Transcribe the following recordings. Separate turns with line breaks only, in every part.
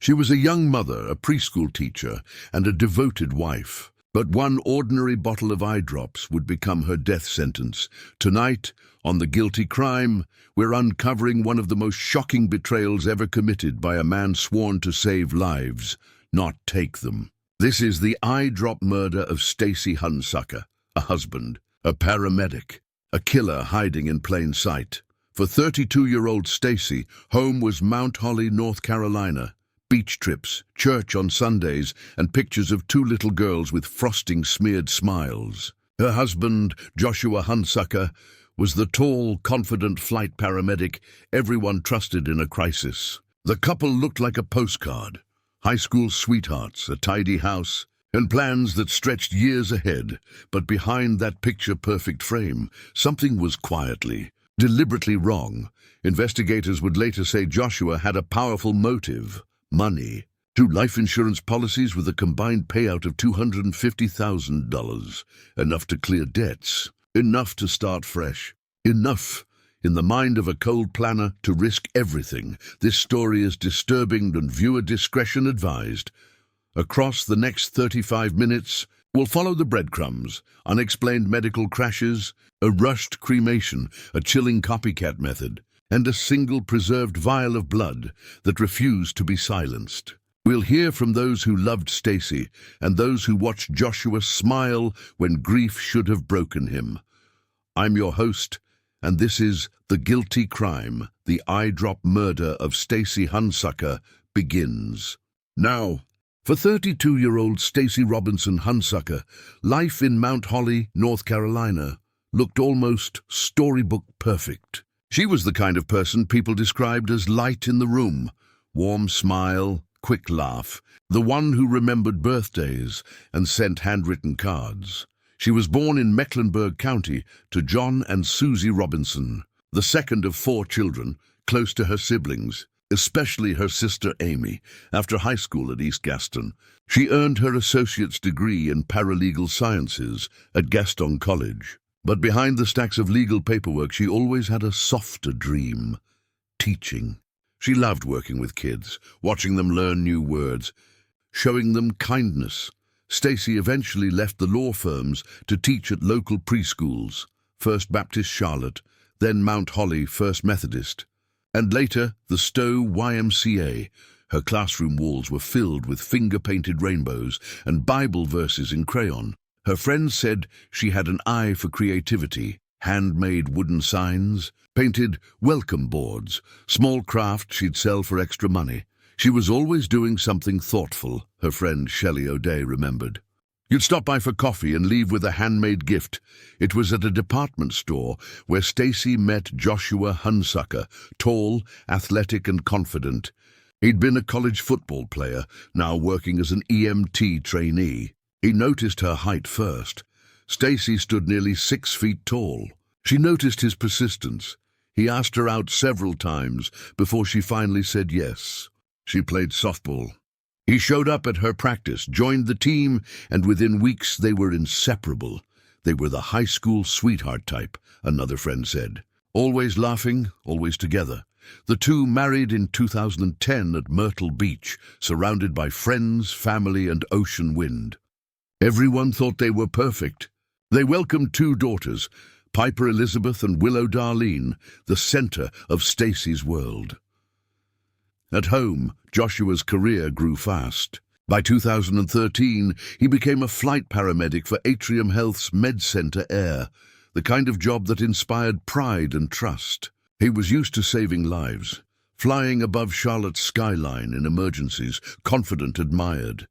She was a young mother, a preschool teacher, and a devoted wife. But one ordinary bottle of eye drops would become her death sentence. Tonight, on The Guilty Crime, we're uncovering one of the most shocking betrayals ever committed by a man sworn to save lives, not take them. This is the eye drop murder of Stacy Hunsucker, a husband, a paramedic, a killer hiding in plain sight. For 32-year-old Stacy, home was Mount Holly, North Carolina. Beach trips, church on Sundays, and pictures of two little girls with frosting-smeared smiles. Her husband, Joshua Hunsucker, was the tall, confident flight paramedic everyone trusted in a crisis. The couple looked like a postcard. High school sweethearts, a tidy house, and plans that stretched years ahead. But behind that picture-perfect frame, something was quietly, deliberately wrong. Investigators would later say Joshua had a powerful motive: money. 2 life insurance policies with a combined payout of $250,000. Enough to clear debts. Enough to start fresh. Enough, in the mind of a cold planner, to risk everything. This story is disturbing and viewer discretion advised. Across the next 35 minutes, we'll follow the breadcrumbs: unexplained medical crashes, a rushed cremation, a chilling copycat method, and a single preserved vial of blood that refused to be silenced. We'll hear from those who loved Stacy and those who watched Joshua smile when grief should have broken him. I'm your host, and this is The Guilty Crime. The eye drop murder of Stacy Hunsucker begins. Now, for 32-year-old Stacy Robinson Hunsucker, life in Mount Holly, North Carolina, looked almost storybook perfect. She was the kind of person people described as light in the room. Warm smile, quick laugh, the one who remembered birthdays and sent handwritten cards. She was born in Mecklenburg County to John and Susie Robinson, the second of 4 children, close to her siblings, especially her sister Amy. After high school at East Gaston, she earned her associate's degree in paralegal sciences at Gaston College. But behind the stacks of legal paperwork, she always had a softer dream: teaching. She loved working with kids, watching them learn new words, showing them kindness. Stacy eventually left the law firms to teach at local preschools, First Baptist Charlotte, then Mount Holly First Methodist, and later the Stowe YMCA. Her classroom walls were filled with finger-painted rainbows and Bible verses in crayon. Her friends said she had an eye for creativity: handmade wooden signs, painted welcome boards, small craft she'd sell for extra money. She was always doing something thoughtful, her friend Shelley O'Day remembered. You'd stop by for coffee and leave with a handmade gift. It was at a department store where Stacy met Joshua Hunsucker, tall, athletic, and confident. He'd been a college football player, now working as an EMT trainee. He noticed her height first. Stacy stood nearly 6 feet tall. She noticed his persistence. He asked her out several times before she finally said yes. She played softball. He showed up at her practice, joined the team, and within weeks they were inseparable. They were the high school sweetheart type, another friend said. Always laughing, always together. The two married in 2010 at Myrtle Beach, surrounded by friends, family, and ocean wind. Everyone thought they were perfect. They welcomed 2 daughters, Piper Elizabeth and Willow Darlene, the center of Stacy's world. At home, Joshua's career grew fast. By 2013, he became a flight paramedic for Atrium Health's MedCenter Air, the kind of job that inspired pride and trust. He was used to saving lives, flying above Charlotte's skyline in emergencies, confident, admired.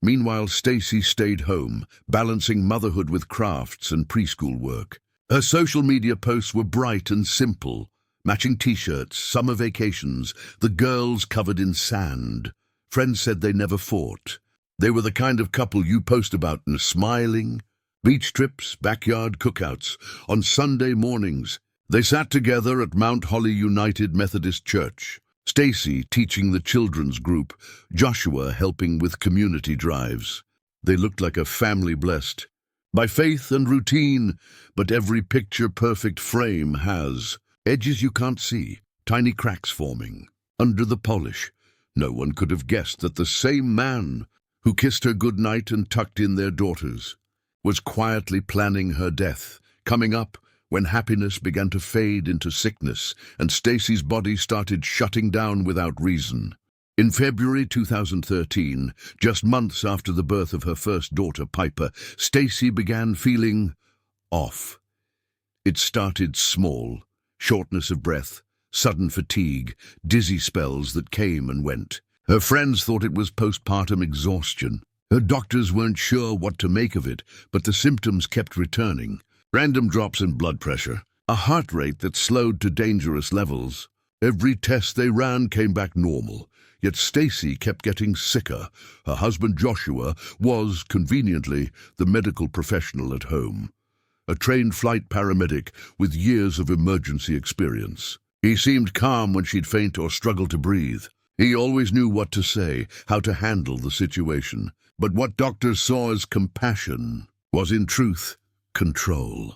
Meanwhile, Stacy stayed home, balancing motherhood with crafts and preschool work. Her social media posts were bright and simple: matching t-shirts, summer vacations, the girls covered in sand. Friends said they never fought. They were the kind of couple you post about and smiling. Beach trips, backyard cookouts. On Sunday mornings, they sat together at Mount Holly United Methodist Church. Stacy teaching the children's group, Joshua helping with community drives. They looked like a family blessed by faith and routine, but every picture-perfect frame has edges you can't see, tiny cracks forming under the polish. No one could have guessed that the same man who kissed her goodnight and tucked in their daughters was quietly planning her death, coming up when happiness began to fade into sickness and Stacy's body started shutting down without reason. In February 2013, just months after the birth of her first daughter, Piper, Stacy began feeling off. It started small: shortness of breath, sudden fatigue, dizzy spells that came and went. Her friends thought it was postpartum exhaustion. Her doctors weren't sure what to make of it, but the symptoms kept returning. Random drops in blood pressure, a heart rate that slowed to dangerous levels. Every test they ran came back normal. Yet Stacy kept getting sicker. Her husband Joshua was, conveniently, the medical professional at home, a trained flight paramedic with years of emergency experience. He seemed calm when she'd faint or struggle to breathe. He always knew what to say, how to handle the situation. But what doctors saw as compassion was, in truth, control.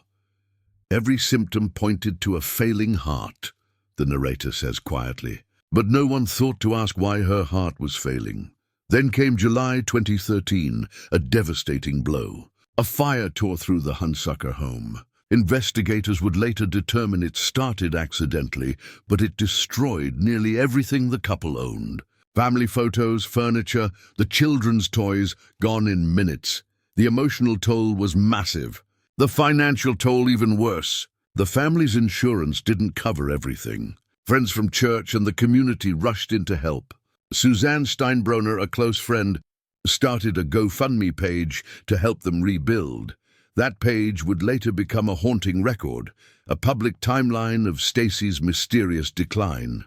Every symptom pointed to a failing heart, the narrator says quietly. But no one thought to ask why her heart was failing. Then came July 2013, a devastating blow. A fire tore through the Hunsucker home. Investigators would later determine it started accidentally, but it destroyed nearly everything the couple owned. Family photos, furniture, the children's toys, gone in minutes. The emotional toll was massive. The financial toll even worse. The family's insurance didn't cover everything. Friends from church and the community rushed in to help. Suzanne Steinbronner, a close friend, started a GoFundMe page to help them rebuild. That page would later become a haunting record, a public timeline of Stacy's mysterious decline.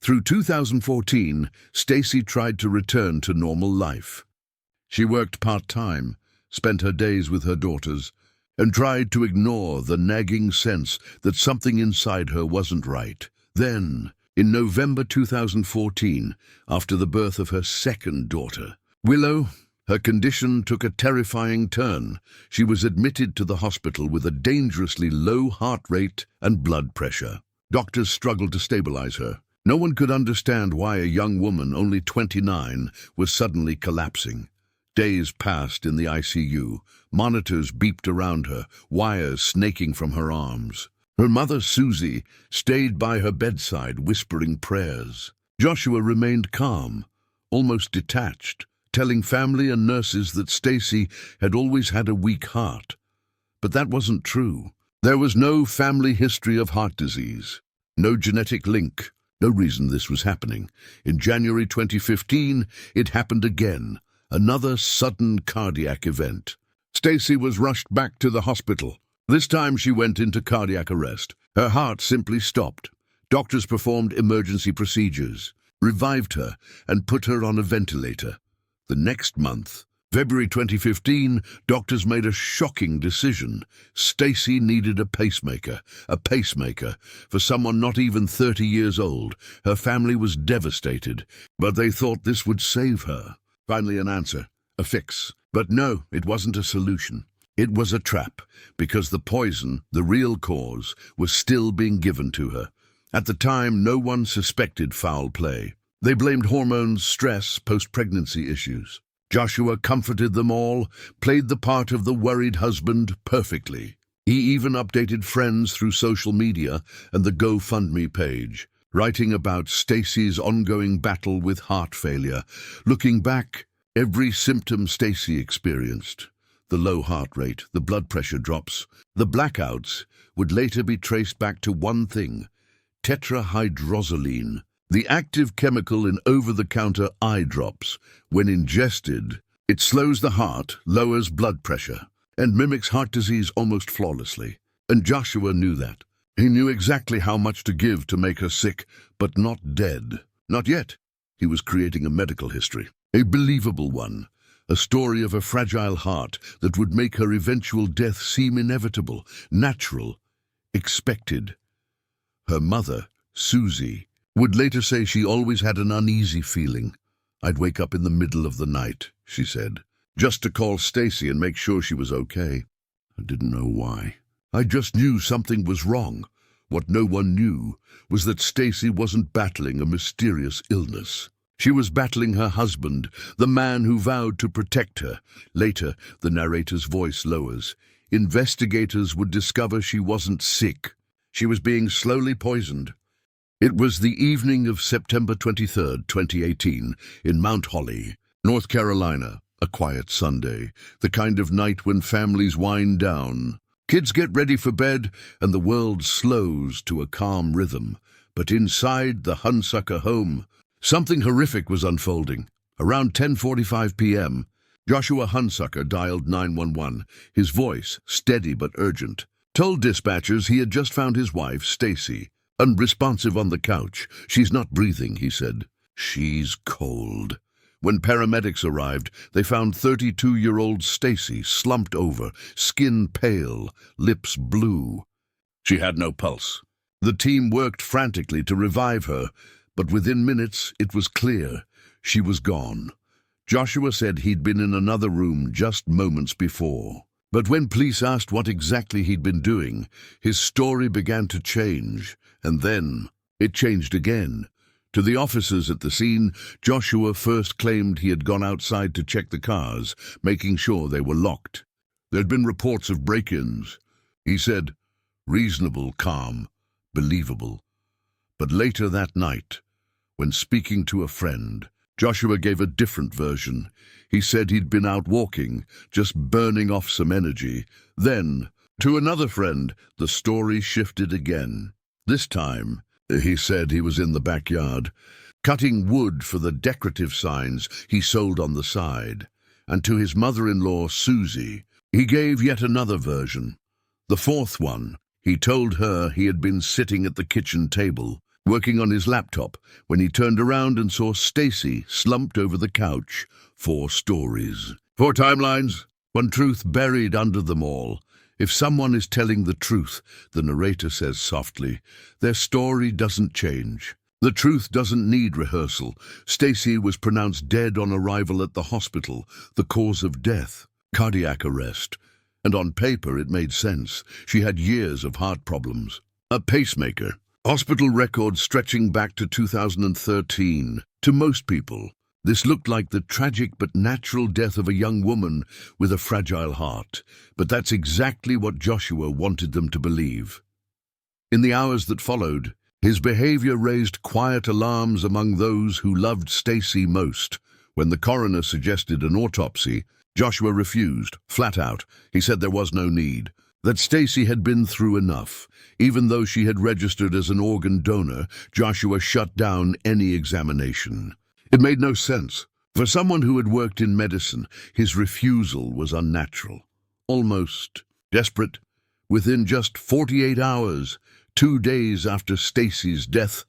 Through 2014, Stacy tried to return to normal life. She worked part-time, spent her days with her daughters, and tried to ignore the nagging sense that something inside her wasn't right. Then, in November 2014, after the birth of her second daughter, Willow, her condition took a terrifying turn. She was admitted to the hospital with a dangerously low heart rate and blood pressure. Doctors struggled to stabilize her. No one could understand why a young woman, only 29, was suddenly collapsing. Days passed in the ICU. Monitors beeped around her, wires snaking from her arms. Her mother, Susie, stayed by her bedside, whispering prayers. Joshua remained calm, almost detached, telling family and nurses that Stacy had always had a weak heart. But that wasn't true. There was no family history of heart disease, no genetic link, no reason this was happening. In January 2015, it happened again. Another sudden cardiac event. Stacy was rushed back to the hospital. This time she went into cardiac arrest. Her heart simply stopped. Doctors performed emergency procedures, revived her, and put her on a ventilator. The next month, February 2015, doctors made a shocking decision. Stacy needed a pacemaker for someone not even 30 years old. Her family was devastated, but they thought this would save her. Finally an answer, a fix. But no, it wasn't a solution. It was a trap, because the poison, the real cause, was still being given to her. At the time, no one suspected foul play. They blamed hormones, stress, post-pregnancy issues. Joshua comforted them all, played the part of the worried husband perfectly. He even updated friends through social media and the GoFundMe page, writing about Stacy's ongoing battle with heart failure. Looking back, every symptom Stacy experienced, the low heart rate, the blood pressure drops, the blackouts, would later be traced back to one thing: tetrahydrozoline, the active chemical in over-the-counter eye drops. When ingested, it slows the heart, lowers blood pressure, and mimics heart disease almost flawlessly. And Joshua knew that. He knew exactly how much to give to make her sick, but not dead. Not yet. He was creating a medical history, a believable one, a story of a fragile heart that would make her eventual death seem inevitable, natural, expected. Her mother, Susie, would later say she always had an uneasy feeling. "I'd wake up in the middle of the night," she said, "just to call Stacy and make sure she was okay. I didn't know why. I just knew something was wrong. What no one knew was that Stacy wasn't battling a mysterious illness. She was battling her husband, the man who vowed to protect her. Later, the narrator's voice lowers. Investigators would discover she wasn't sick. She was being slowly poisoned. It was the evening of September 23rd, 2018, in Mount Holly, North Carolina, a quiet Sunday, the kind of night when families wind down. Kids get ready for bed, and the world slows to a calm rhythm. But inside the Hunsucker home, something horrific was unfolding. Around 10:45 p.m., Joshua Hunsucker dialed 911, his voice steady but urgent. Told dispatchers he had just found his wife, Stacy, unresponsive on the couch. "She's not breathing," he said. "She's cold." When paramedics arrived, they found 32-year-old Stacy slumped over, skin pale, lips blue. She had no pulse. The team worked frantically to revive her, but within minutes it was clear she was gone. Joshua said he'd been in another room just moments before. But when police asked what exactly he'd been doing, his story began to change, and then it changed again. To the officers at the scene, Joshua first claimed he had gone outside to check the cars, making sure they were locked. There'd been reports of break-ins. He said, reasonable, calm, believable. But later that night, when speaking to a friend, Joshua gave a different version. He said he'd been out walking, just burning off some energy. Then, to another friend, the story shifted again. This time, he said he was in the backyard, cutting wood for the decorative signs he sold on the side. And to his mother-in-law, Susie, he gave yet another version. The fourth one, he told her he had been sitting at the kitchen table, working on his laptop, when he turned around and saw Stacy slumped over the couch. 4 stories. 4 timelines, one truth buried under them all. If someone is telling the truth, the narrator says softly, their story doesn't change. The truth doesn't need rehearsal. Stacy was pronounced dead on arrival at the hospital. The cause of death, cardiac arrest. And on paper it made sense. She had years of heart problems. A pacemaker. Hospital records stretching back to 2013. To most people, this looked like the tragic but natural death of a young woman with a fragile heart. But that's exactly what Joshua wanted them to believe. In the hours that followed, his behavior raised quiet alarms among those who loved Stacy most. When the coroner suggested an autopsy, Joshua refused, flat out. He said there was no need, that Stacy had been through enough. Even though she had registered as an organ donor, Joshua shut down any examination. It made no sense. For someone who had worked in medicine, his refusal was unnatural, almost desperate. Within just 48 hours, 2 days after Stacy's death,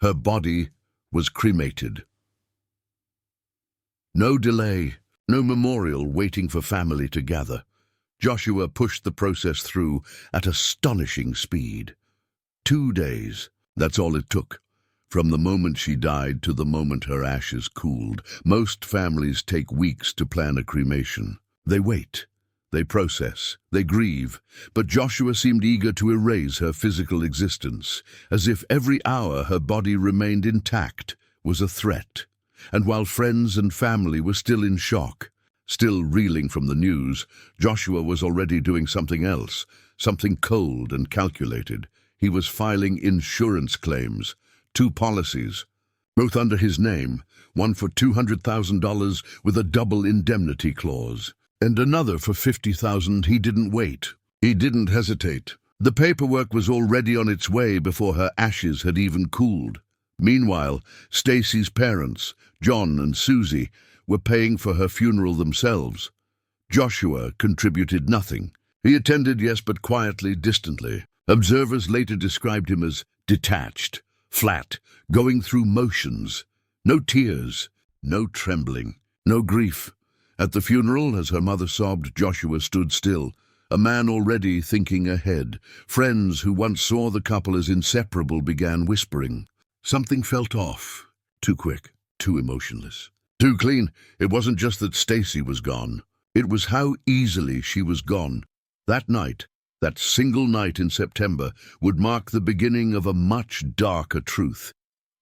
her body was cremated. No delay, no memorial waiting for family to gather. Joshua pushed the process through at astonishing speed. 2 days, that's all it took. From the moment she died to the moment her ashes cooled. Most families take weeks to plan a cremation. They wait, they process, they grieve. But Joshua seemed eager to erase her physical existence, as if every hour her body remained intact was a threat. And while friends and family were still in shock, still reeling from the news, Joshua was already doing something else, something cold and calculated. He was filing insurance claims. 2 policies, both under his name, one for $200,000 with a double indemnity clause, and another for $50,000. He didn't wait. He didn't hesitate. The paperwork was already on its way before her ashes had even cooled. Meanwhile, Stacy's parents, John and Susie, were paying for her funeral themselves. Joshua contributed nothing. He attended, yes, but quietly, distantly. Observers later described him as detached, flat, going through motions. No tears, no trembling, no grief. At the funeral, as her mother sobbed, Joshua stood still, a man already thinking ahead. Friends who once saw the couple as inseparable began whispering. Something felt off. Too quick, too emotionless, too clean. It wasn't just that Stacy was gone. It was how easily she was gone. That night, That single night in September would mark the beginning of a much darker truth,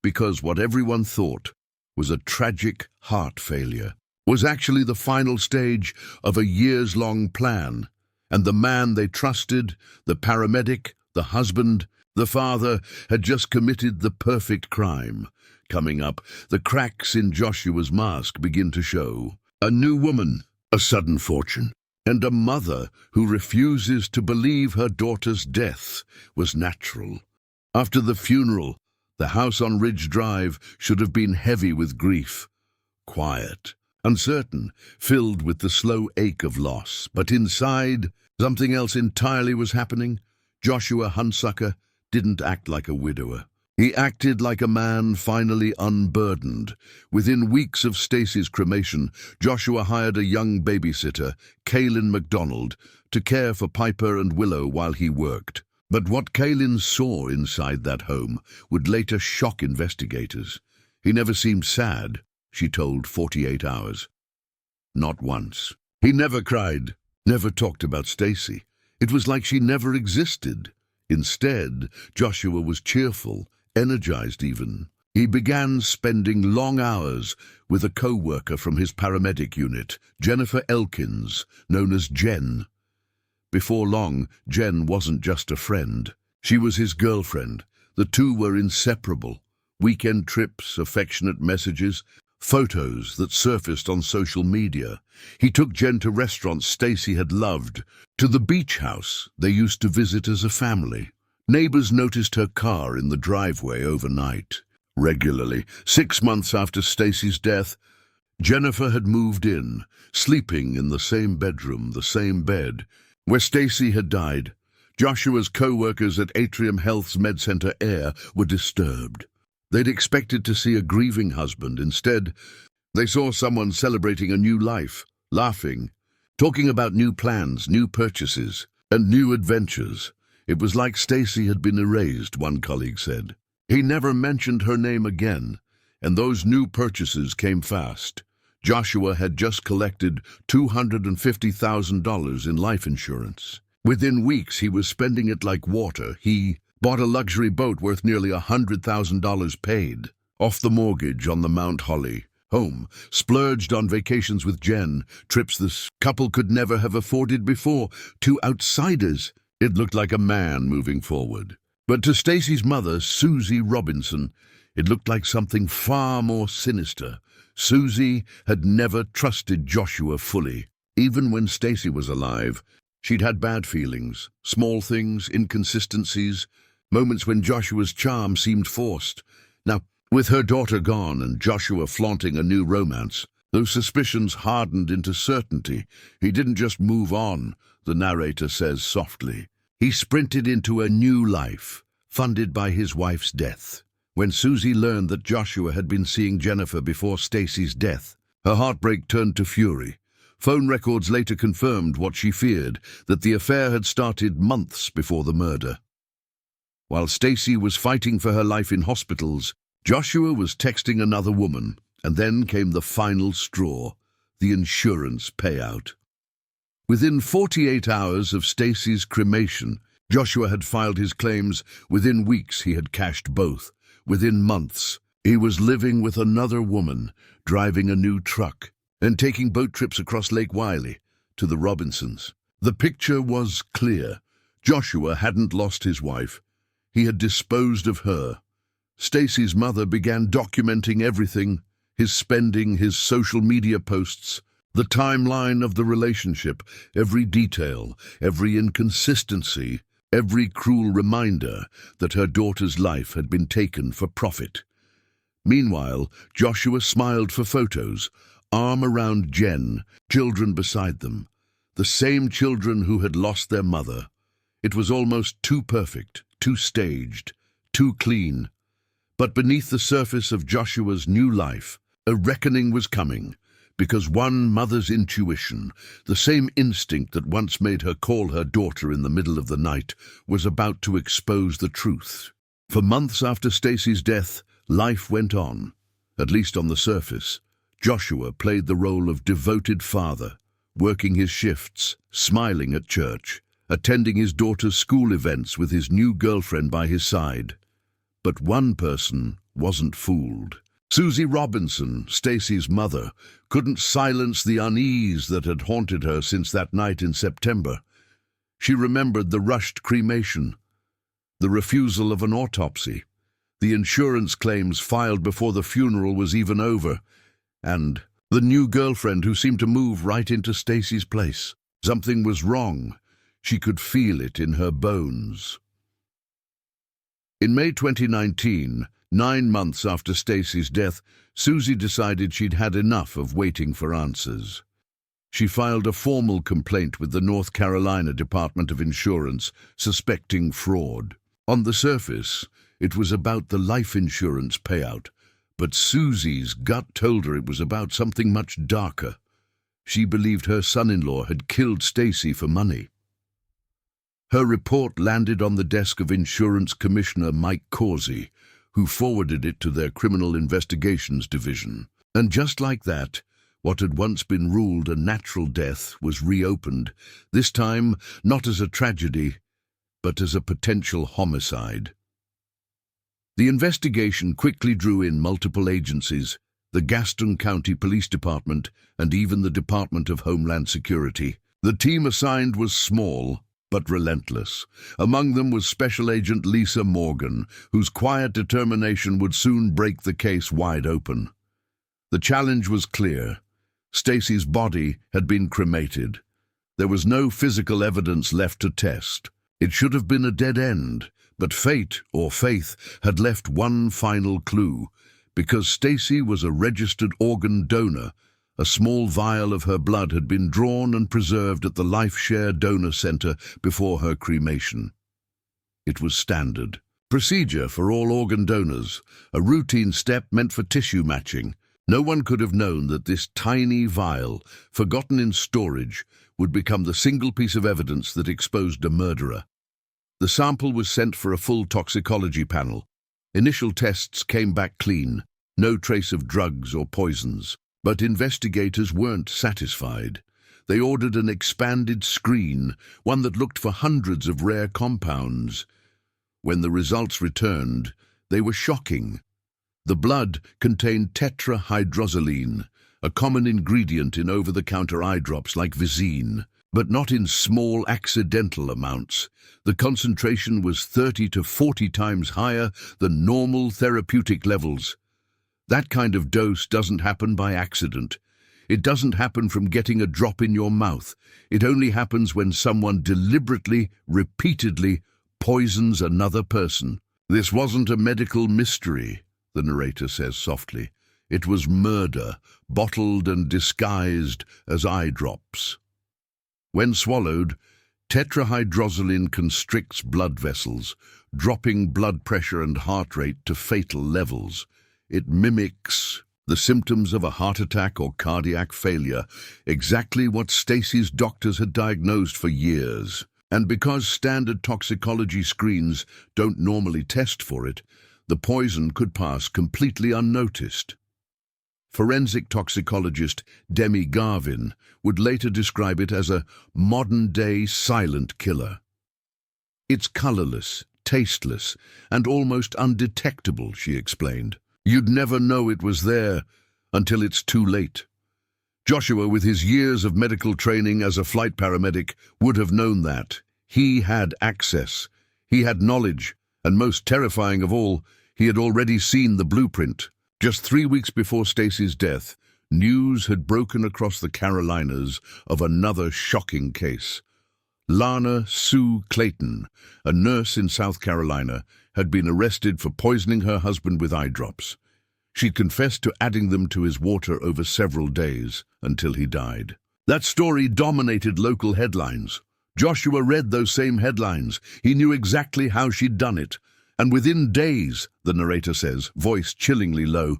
because what everyone thought was a tragic heart failure was actually the final stage of a years-long plan, and the man they trusted, the paramedic, the husband, the father, had just committed the perfect crime. Coming up, the cracks in Joshua's mask begin to show. A new woman, a sudden fortune, and a mother who refuses to believe her daughter's death was natural. After the funeral, the house on Ridge Drive should have been heavy with grief. Quiet, uncertain, filled with the slow ache of loss. But inside, something else entirely was happening. Joshua Hunsucker didn't act like a widower. He acted like a man finally unburdened. Within weeks of Stacy's cremation, Joshua hired a young babysitter, Kaylin McDonald, to care for Piper and Willow while he worked. But what Kaylin saw inside that home would later shock investigators. He never seemed sad, she told 48 Hours. Not once. He never cried, never talked about Stacy. It was like she never existed. Instead, Joshua was cheerful, energized even. He began spending long hours with a co-worker from his paramedic unit, Jennifer Elkins, known as Jen. Before long, Jen wasn't just a friend. She was his girlfriend. The two were inseparable. Weekend trips, affectionate messages, photos that surfaced on social media. He took Jen to restaurants Stacy had loved, to the beach house they used to visit as a family. Neighbors noticed her car in the driveway overnight. Regularly, 6 months after Stacy's death, Jennifer had moved in, sleeping in the same bedroom, the same bed, where Stacy had died. Joshua's co-workers at Atrium Health's MedCenter Air were disturbed. They'd expected to see a grieving husband. Instead, they saw someone celebrating a new life, laughing, talking about new plans, new purchases, and new adventures. It was like Stacy had been erased, one colleague said. He never mentioned her name again, and those new purchases came fast. Joshua had just collected $250,000 in life insurance. Within weeks, he was spending it like water. He bought a luxury boat worth nearly $100,000 paid off the mortgage on the Mount Holly home, splurged on vacations with Jen, trips this couple could never have afforded before. To outsiders, it looked like a man moving forward. But to Stacy's mother, Stacy Robinson, it looked like something far more sinister. Susie had never trusted Joshua fully. Even when Stacy was alive, she'd had bad feelings, small things, inconsistencies, moments when Joshua's charm seemed forced. Now, with her daughter gone and Joshua flaunting a new romance, those suspicions hardened into certainty. He didn't just move on, the narrator says softly. He sprinted into a new life, funded by his wife's death. When Susie learned that Joshua had been seeing Jennifer before Stacy's death, her heartbreak turned to fury. Phone records later confirmed what she feared, that the affair had started months before the murder. While Stacy was fighting for her life in hospitals, Joshua was texting another woman, and then came the final straw, the insurance payout. Within 48 hours of Stacy's cremation, Joshua had filed his claims. Within weeks, he had cashed both. Within months, he was living with another woman, driving a new truck, and taking boat trips across Lake Wylie to the Robinsons. The picture was clear. Joshua hadn't lost his wife. He had disposed of her. Stacy's mother began documenting everything, his spending, his social media posts, the timeline of the relationship, every detail, every inconsistency, every cruel reminder that her daughter's life had been taken for profit. Meanwhile, Joshua smiled for photos, arm around Jen, children beside them, the same children who had lost their mother. It was almost too perfect, too staged, too clean. But beneath the surface of Joshua's new life, a reckoning was coming, because one mother's intuition, the same instinct that once made her call her daughter in the middle of the night, was about to expose the truth. For months after Stacy's death, life went on, at least on the surface. Joshua played the role of devoted father, working his shifts, smiling at church, attending his daughter's school events with his new girlfriend by his side. But one person wasn't fooled. Stacy Robinson, Stacy's mother, couldn't silence the unease that had haunted her since that night in September. She remembered the rushed cremation, the refusal of an autopsy, the insurance claims filed before the funeral was even over, and the new girlfriend who seemed to move right into Stacy's place. Something was wrong. She could feel it in her bones. In May 2019, 9 months after Stacy's death, Susie decided she'd had enough of waiting for answers. She filed a formal complaint with the North Carolina Department of Insurance, suspecting fraud. On the surface, it was about the life insurance payout, but Susie's gut told her it was about something much darker. She believed her son-in-law had killed Stacy for money. Her report landed on the desk of Insurance Commissioner Mike Causey, who forwarded it to their Criminal Investigations Division. And just like that, what had once been ruled a natural death was reopened, this time not as a tragedy, but as a potential homicide. The investigation quickly drew in multiple agencies, the Gaston County Police Department, and even the Department of Homeland Security. The team assigned was small, but relentless. Among them was Special Agent Lisa Morgan, whose quiet determination would soon break the case wide open. The challenge was clear. Stacy's body had been cremated. There was no physical evidence left to test. It should have been a dead end, but fate, or faith, had left one final clue. Because Stacy was a registered organ donor, a small vial of her blood had been drawn and preserved at the LifeShare Donor Center before her cremation. It was standard procedure for all organ donors, a routine step meant for tissue matching. No one could have known that this tiny vial, forgotten in storage, would become the single piece of evidence that exposed a murderer. The sample was sent for a full toxicology panel. Initial tests came back clean, no trace of drugs or poisons. But investigators weren't satisfied. They ordered an expanded screen, one that looked for hundreds of rare compounds. When the results returned, they were shocking. The blood contained tetrahydrozoline, a common ingredient in over-the-counter eye drops like Visine, but not in small accidental amounts. The concentration was 30 to 40 times higher than normal therapeutic levels. That kind of dose doesn't happen by accident. It doesn't happen from getting a drop in your mouth. It only happens when someone deliberately, repeatedly poisons another person. This wasn't a medical mystery, the narrator says softly. It was murder, bottled and disguised as eye drops. When swallowed, tetrahydrozoline constricts blood vessels, dropping blood pressure and heart rate to fatal levels. It mimics the symptoms of a heart attack or cardiac failure, exactly what Stacy's doctors had diagnosed for years. And because standard toxicology screens don't normally test for it, the poison could pass completely unnoticed. Forensic toxicologist Demi Garvin would later describe it as a modern-day silent killer. It's colorless, tasteless, and almost undetectable, she explained. You'd never know it was there until it's too late. Joshua, with his years of medical training as a flight paramedic, would have known that. He had access. He had knowledge, and most terrifying of all, he had already seen the blueprint. Just 3 weeks before Stacy's death, news had broken across the Carolinas of another shocking case. Lana Sue Clayton, a nurse in South Carolina, had been arrested for poisoning her husband with eye drops. She'd confessed to adding them to his water over several days until he died. That story dominated local headlines. Joshua read those same headlines. He knew exactly how she'd done it. And within days, the narrator says, voice chillingly low,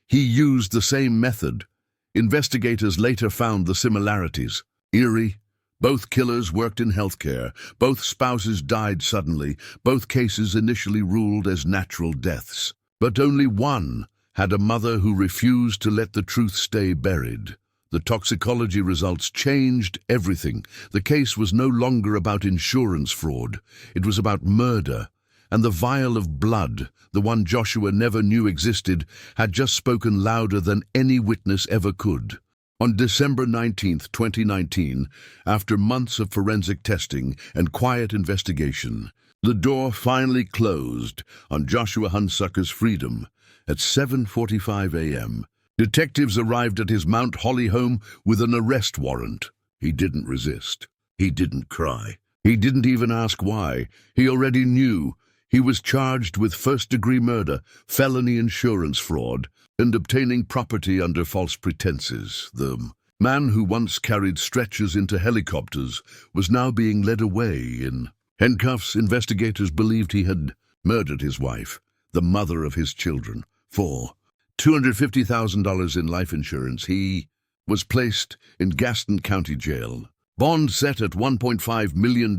he used the same method. Investigators later found the similarities. Eerie. Both killers worked in healthcare. Both spouses died suddenly. Both cases initially ruled as natural deaths. But only one had a mother who refused to let the truth stay buried. The toxicology results changed everything. The case was no longer about insurance fraud. It was about murder. And the vial of blood, the one Joshua never knew existed, had just spoken louder than any witness ever could. On December 19th, 2019, after months of forensic testing and quiet investigation, the door finally closed on Joshua Hunsucker's freedom at 7:45 a.m. Detectives arrived at his Mount Holly home with an arrest warrant. He didn't resist. He didn't cry. He didn't even ask why. He already knew. He was charged with first-degree murder, felony insurance fraud, and obtaining property under false pretenses. The man who once carried stretchers into helicopters was now being led away in handcuffs. Investigators believed he had murdered his wife, the mother of his children, for $250,000 in life insurance. He was placed in Gaston County Jail. Bond set at $1.5 million,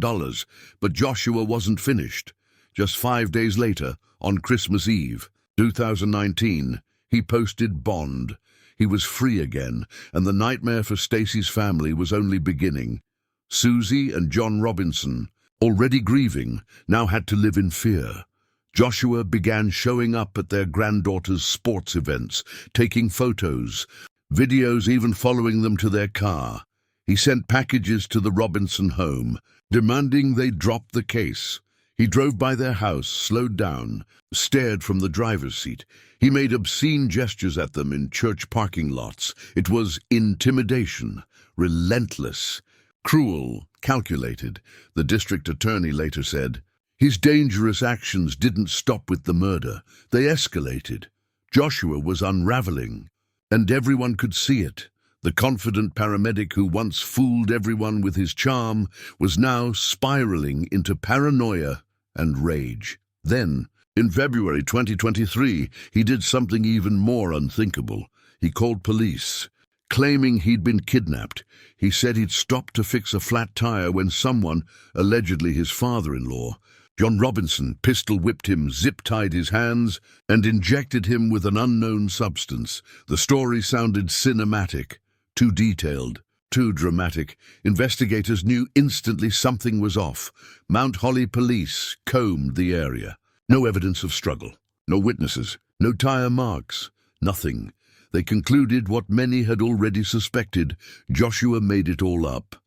but Joshua wasn't finished. Just 5 days later, on Christmas Eve, 2019, he posted bond. He was free again, and the nightmare for Stacy's family was only beginning. Susie and John Robinson, already grieving, now had to live in fear. Joshua began showing up at their granddaughter's sports events, taking photos, videos, even following them to their car. He sent packages to the Robinson home, demanding they drop the case. He drove by their house, slowed down, stared from the driver's seat. He made obscene gestures at them in church parking lots. It was intimidation, relentless, cruel, calculated. The district attorney later said, "His dangerous actions didn't stop with the murder. They escalated." Joshua was unraveling, and everyone could see it. The confident paramedic who once fooled everyone with his charm was now spiraling into paranoia and rage. Then, in February 2023, he did something even more unthinkable. He called police, claiming he'd been kidnapped. He said he'd stopped to fix a flat tire when someone, allegedly his father-in-law, John Robinson, pistol-whipped him, zip-tied his hands, and injected him with an unknown substance. The story sounded cinematic, too detailed, too dramatic. Investigators knew instantly something was off. Mount Holly police combed the area. No evidence of struggle, no witnesses, no tire marks, nothing. They concluded what many had already suspected. Joshua made it all up.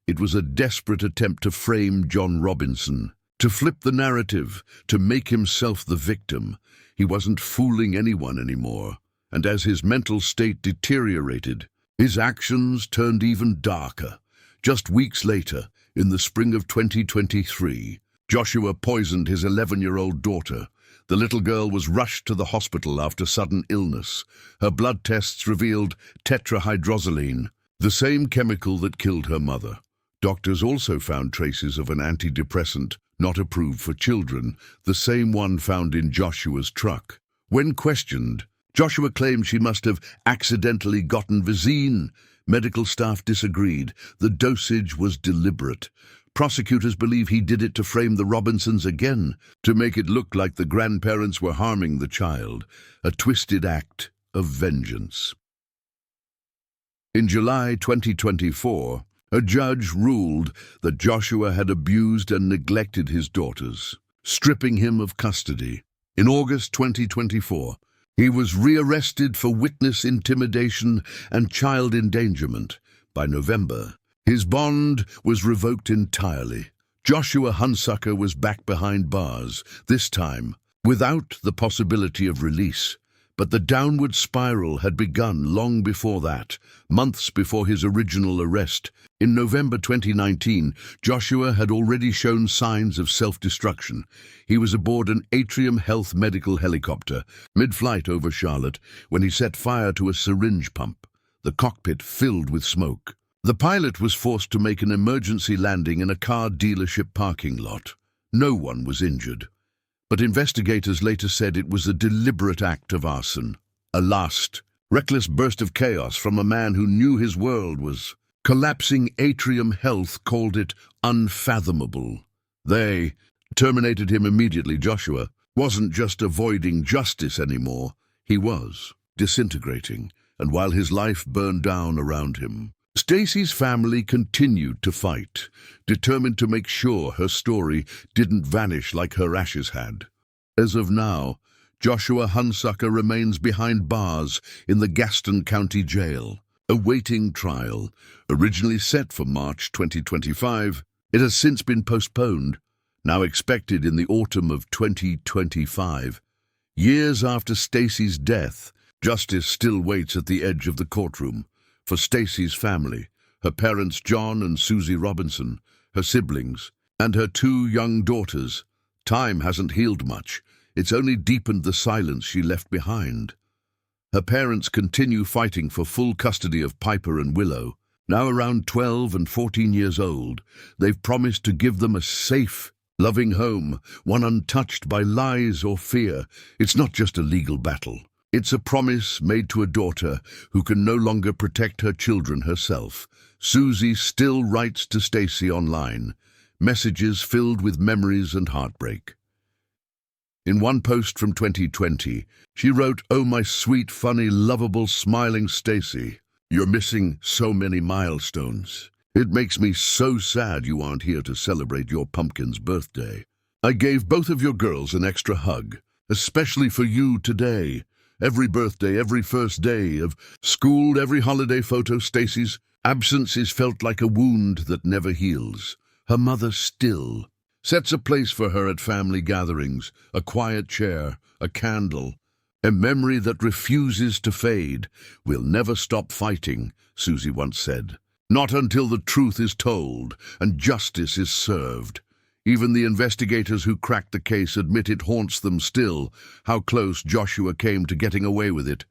It was a desperate attempt to frame John Robinson, to flip the narrative, to make himself the victim. He wasn't fooling anyone anymore, and as his mental state deteriorated, his actions turned even darker. Just weeks later, in the spring of 2023, Joshua poisoned his 11-year-old daughter. The little girl was rushed to the hospital after sudden illness. Her blood tests revealed tetrahydrozoline, the same chemical that killed her mother. Doctors also found traces of an antidepressant not approved for children, the same one found in Joshua's truck. When questioned, Joshua claimed she must have accidentally gotten Visine. Medical staff disagreed. The dosage was deliberate. Prosecutors believe he did it to frame the Robinsons again, to make it look like the grandparents were harming the child, a twisted act of vengeance. In July 2024, a judge ruled that Joshua had abused and neglected his daughters, stripping him of custody. In August 2024, he was rearrested for witness intimidation and child endangerment. By November, his bond was revoked entirely. Joshua Hunsucker was back behind bars, this time without the possibility of release. But the downward spiral had begun long before that, months before his original arrest. In November 2019, Joshua had already shown signs of self-destruction. He was aboard an Atrium Health medical helicopter, mid-flight over Charlotte, when he set fire to a syringe pump. The cockpit filled with smoke. The pilot was forced to make an emergency landing in a car dealership parking lot. No one was injured. But investigators later said it was a deliberate act of arson. A last, reckless burst of chaos from a man who knew his world was collapsing. Atrium Health called it unfathomable. They terminated him immediately. Joshua wasn't just avoiding justice anymore. He was disintegrating, and while his life burned down around him, Stacy's family continued to fight, determined to make sure her story didn't vanish like her ashes had. As of now, Joshua Hunsucker remains behind bars in the Gaston County Jail, awaiting trial. Originally set for March 2025, it has since been postponed, now expected in the autumn of 2025. Years after Stacy's death, justice still waits at the edge of the courtroom. For Stacy's family, her parents John and Susie Robinson, her siblings, and her 2 young daughters, time hasn't healed much. It's only deepened the silence she left behind. Her parents continue fighting for full custody of Piper and Willow. Now around 12 and 14 years old, they've promised to give them a safe, loving home, one untouched by lies or fear. It's not just a legal battle. It's a promise made to a daughter who can no longer protect her children herself. Susie still writes to Stacy online, messages filled with memories and heartbreak. In one post from 2020, she wrote, "Oh, my sweet, funny, lovable, smiling Stacy, you're missing so many milestones. It makes me so sad you aren't here to celebrate your pumpkin's birthday. I gave both of your girls an extra hug, especially for you today. Every birthday, every first day of school, every holiday photo, Stacy's absence is felt like a wound that never heals. Her mother still sets a place for her at family gatherings, a quiet chair, a candle, a memory that refuses to fade. We'll never stop fighting," Susie once said. "Not until the truth is told and justice is served." Even the investigators who cracked the case admit it haunts them still, how close Joshua came to getting away with it.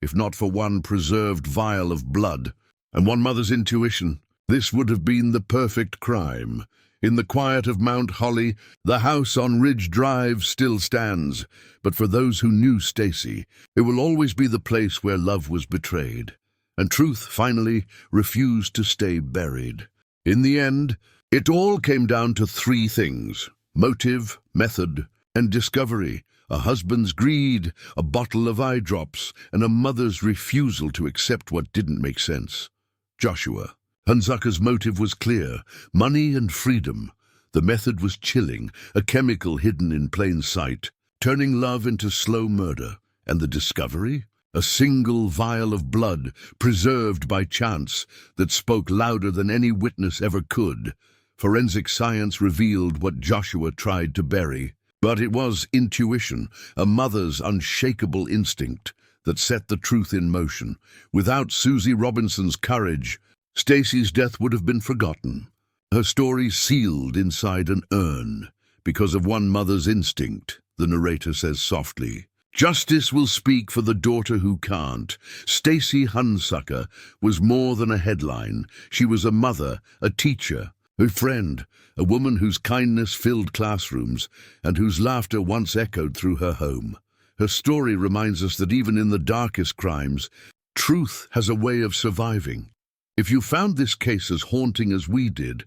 If not for one preserved vial of blood and one mother's intuition, this would have been the perfect crime. In the quiet of Mount Holly, the house on Ridge Drive still stands, but for those who knew Stacy, it will always be the place where love was betrayed, and truth finally refused to stay buried. In the end, it all came down to 3 things: motive, method, and discovery. A husband's greed, a bottle of eye drops, and a mother's refusal to accept what didn't make sense. Joshua Hunsucker's motive was clear: money and freedom. The method was chilling, a chemical hidden in plain sight, turning love into slow murder. And the discovery? A single vial of blood, preserved by chance, that spoke louder than any witness ever could. Forensic science revealed what Joshua tried to bury, but it was intuition, a mother's unshakable instinct, that set the truth in motion. Without Susie Robinson's courage, Stacy's death would have been forgotten, her story sealed inside an urn. Because of one mother's instinct, the narrator says softly, "Justice will speak for the daughter who can't." Stacy Hunsucker was more than a headline. She was a mother, a teacher, a friend, a woman whose kindness filled classrooms and whose laughter once echoed through her home. Her story reminds us that even in the darkest crimes, truth has a way of surviving. If you found this case as haunting as we did,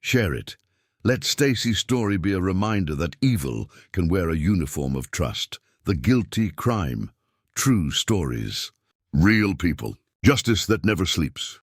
share it. Let Stacy's story be a reminder that evil can wear a uniform of trust. The guilty crime. True stories. Real people. Justice that never sleeps.